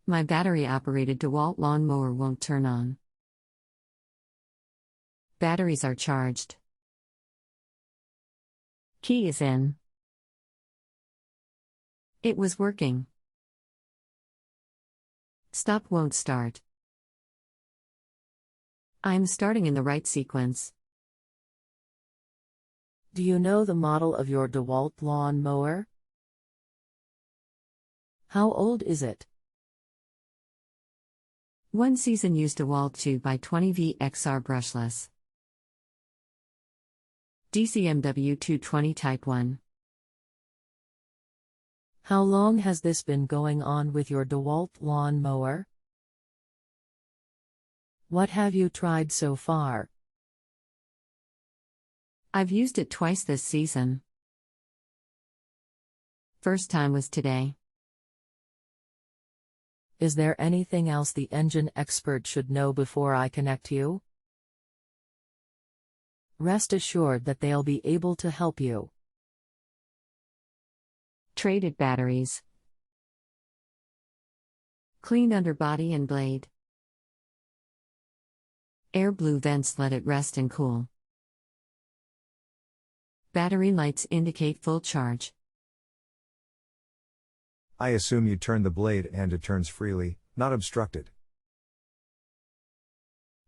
My battery-operated Dewalt lawnmower won't turn on. Batteries are charged. Key is in. It was working. Stop won't start. I'm starting in the right sequence. Do you know the model of your Dewalt lawn mower? How old is it? One season used Dewalt 2x20V XR brushless. DCMW 220 Type 1. How long has this been going on with your Dewalt lawn mower? What have you tried so far? I've used it twice this season. First time was today. Is there anything else the engine expert should know before I connect you? Rest assured that they'll be able to help you. Traded batteries. Clean underbody and blade. Air blue vents let it rest and cool. Battery lights indicate full charge. I assume you turn the blade and it turns freely, not obstructed.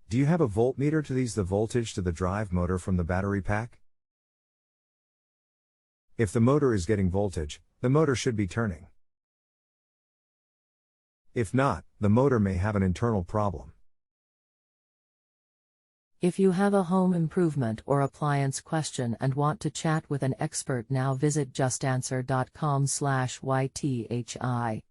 Do you have a voltmeter to ease the voltage to the drive motor from the battery pack? If the motor is getting voltage, the motor should be turning. If not, the motor may have an internal problem. If you have a home improvement or appliance question and want to chat with an expert now, visit JustAnswer.com/YTHI.